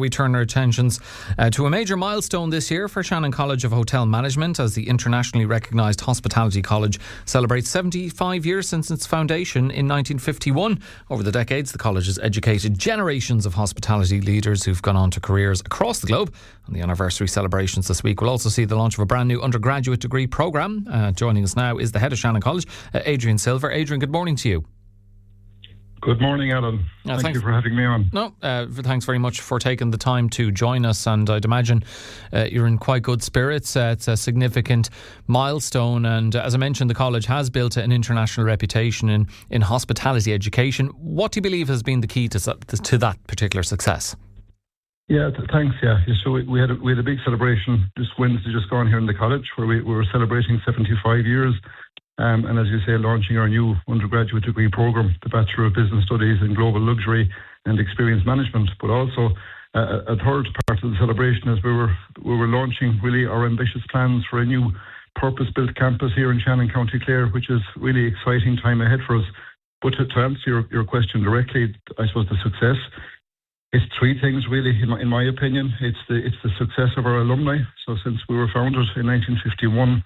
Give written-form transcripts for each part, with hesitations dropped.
We turn our attentions to a major milestone this year for Shannon College of Hotel Management, as the internationally recognised hospitality college celebrates 75 years since its foundation in 1951. Over the decades, the college has educated generations of hospitality leaders who've gone on to careers across the globe. And the anniversary celebrations this week will also see the launch of a brand new undergraduate degree programme. Joining us now is the Head of Shannon College, Adrian Sylver. Adrian, good morning to you. Good morning, Helen. Thank you for having me on. Thanks very much for taking the time to join us, and I'd imagine you're in quite good spirits. It's a significant milestone, and as I mentioned, the college has built an international reputation in hospitality education. What do you believe has been the key to that particular success? Yeah, thanks. Yeah, so we had a big celebration this Wednesday just gone here in the college, where we were celebrating 75 years. And as you say, launching our new undergraduate degree programme, the Bachelor of Business Studies in Global Luxury and Experience Management. But also a third part of the celebration is we were launching really our ambitious plans for a new purpose-built campus here in Shannon, County Clare, which is really exciting time ahead for us. But to answer your question directly, I suppose the success, it's three things really, in my opinion. It's the success of our alumni. So since we were founded in 1951,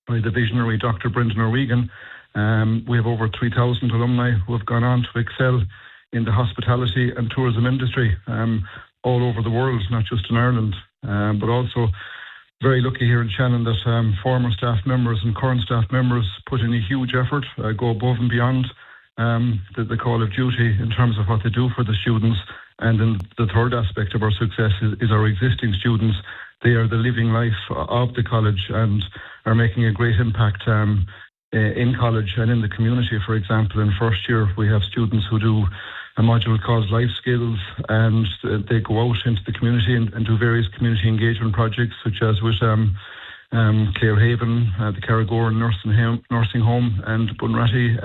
by the visionary Dr. Brendan O'Regan, we have over 3,000 alumni who have gone on to excel in the hospitality and tourism industry all over the world, not just in Ireland, but also very lucky here in Shannon that former staff members and current staff members put in a huge effort, go above and beyond the call of duty in terms of what they do for the students. And then the third aspect of our success is our existing students. They are the living life of the college and are making a great impact in college and in the community. For example, in first year, we have students who do a module called Life Skills, and they go out into the community and do various community engagement projects, such as with Clarehaven, the Carrigoran Nursing Home, and Bunratty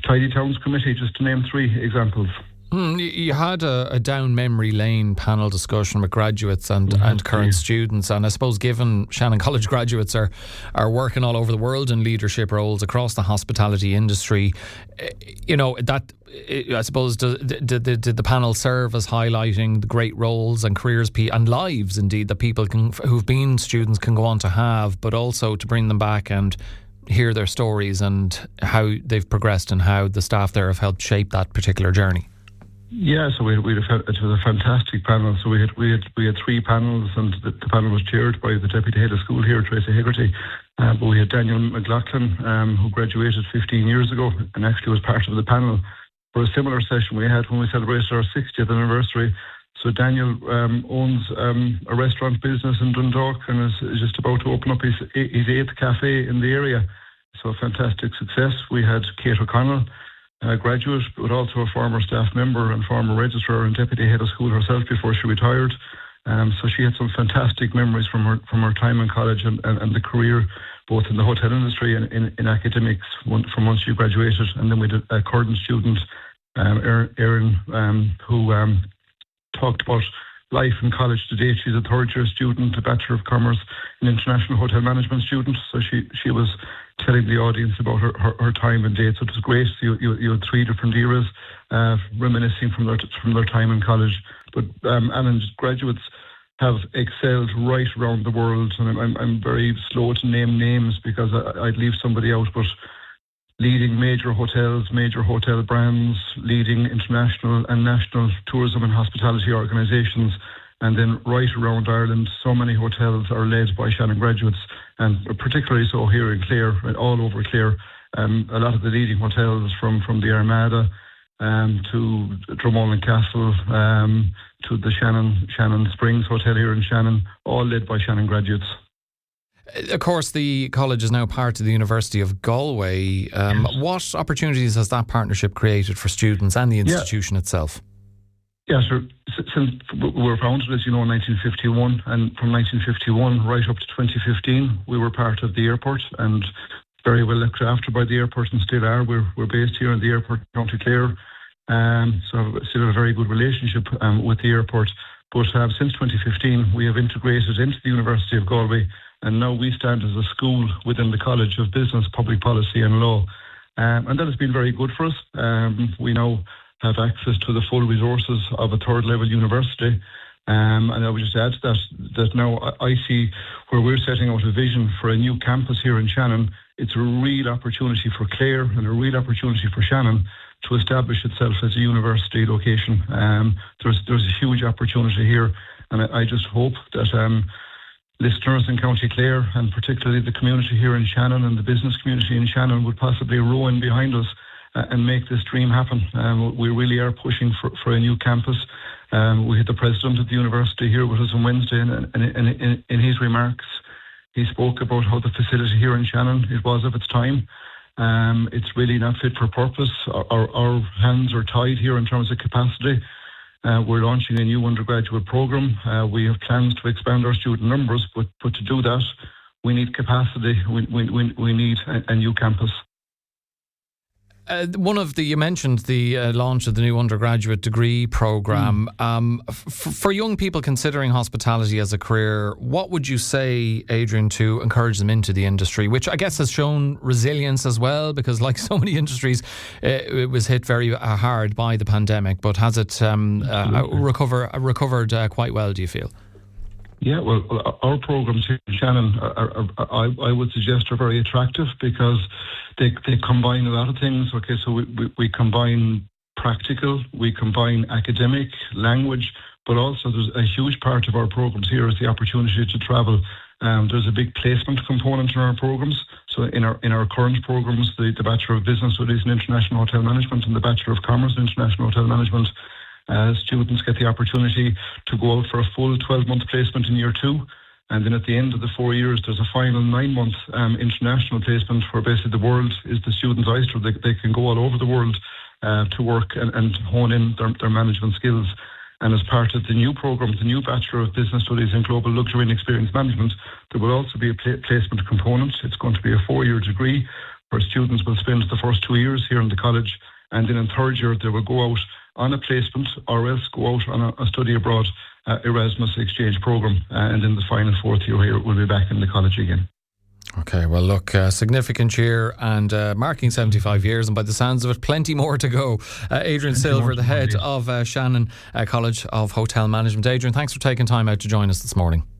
Tidy Towns Committee, just to name three examples. You had a down memory lane panel discussion with graduates and current students, and I suppose given Shannon College graduates are working all over the world in leadership roles across the hospitality industry, I suppose did the panel serve as highlighting the great roles and careers and lives indeed that people who've been students can go on to have, but also to bring them back and hear their stories and how they've progressed and how the staff there have helped shape that particular journey? Yeah, so it was a fantastic panel. So we had three panels, and the panel was chaired by the Deputy Head of School here, Tracy Hegarty. But we had Daniel McLaughlin, who graduated 15 years ago and actually was part of the panel for a similar session we had when we celebrated our 60th anniversary. So Daniel owns a restaurant business in Dundalk and is just about to open up his 8th cafe in the area. So a fantastic success. We had Kate O'Connell, a graduate, but also a former staff member and former registrar and deputy head of school herself before she retired. So she had some fantastic memories from her time in college and the career, both in the hotel industry and in academics from once she graduated. And then we did a current student, Erin, who talked about life in college today. She's a third-year student, a Bachelor of Commerce, an international hotel management student. So she was telling the audience about her time and dates. So it was great. You had three different eras, reminiscing from their time in college. But Alan, graduates have excelled right around the world, and I'm very slow to name names because I'd leave somebody out, but leading major hotels, major hotel brands, leading international and national tourism and hospitality organisations, and then right around Ireland, so many hotels are led by Shannon graduates, and particularly so here in Clare, all over Clare. A lot of the leading hotels from the Armada to Dromoland Castle to the Shannon Springs Hotel here in Shannon, all led by Shannon graduates. Of course, the college is now part of the University of Galway. What opportunities has that partnership created for students and the institution itself? Yeah, sure. Since we were founded, as you know, in 1951, and from 1951 right up to 2015, we were part of the airport and very well looked after by the airport, and still are. We're based here in the airport, County Clare, so still have a very good relationship with the airport. But since 2015, we have integrated into the University of Galway, and now we stand as a school within the College of Business, Public Policy and Law. And that has been very good for us. We now have access to the full resources of a third level university. And I would just add that now I see where we're setting out a vision for a new campus here in Shannon. It's a real opportunity for Clare and a real opportunity for Shannon to establish itself as a university location. There's a huge opportunity here, and I just hope that listeners in County Clare, and particularly the community here in Shannon and the business community in Shannon, would possibly row in behind us and make this dream happen. We really are pushing for a new campus. We had the president of the university here with us on Wednesday, and in his remarks, he spoke about how the facility here in Shannon, it was of its time. It's really not fit for purpose. Our hands are tied here in terms of capacity. We're launching a new undergraduate program. We have plans to expand our student numbers, but to do that, we need capacity. We need a new campus. You mentioned the launch of the new undergraduate degree programme. For young people considering hospitality as a career, what would you say, Adrian, to encourage them into the industry, which I guess has shown resilience as well, because like so many industries, it was hit very hard by the pandemic, but has it recovered quite well, do you feel? Yeah, well, our programs here in Shannon, I would suggest, are very attractive because they combine a lot of things. Okay, so we combine practical, we combine academic, language, but also there's a huge part of our programs here is the opportunity to travel. There's a big placement component in our programs. So in our current programs, the Bachelor of Business Studies in International Hotel Management and the Bachelor of Commerce in International Hotel Management, students get the opportunity to go out for a full 12-month placement in year 2. And then at the end of the 4 years, there's a final 9-month international placement where basically the world is the student's oyster. They can go all over the world to work and hone in their management skills. And as part of the new program, the new Bachelor of Business Studies in Global Luxury and Experience Management, there will also be a placement component. It's going to be a 4-year degree where students will spend the first 2 years here in the college. And then in third year, they will go out on a placement or else go out on a study abroad Erasmus exchange program. And in the final 4th year here, we'll be back in the college again. Okay, well, look, significant year and marking 75 years, and by the sounds of it, plenty more to go. Adrian Sylver, the head of Shannon College of Hotel Management. Adrian, thanks for taking time out to join us this morning.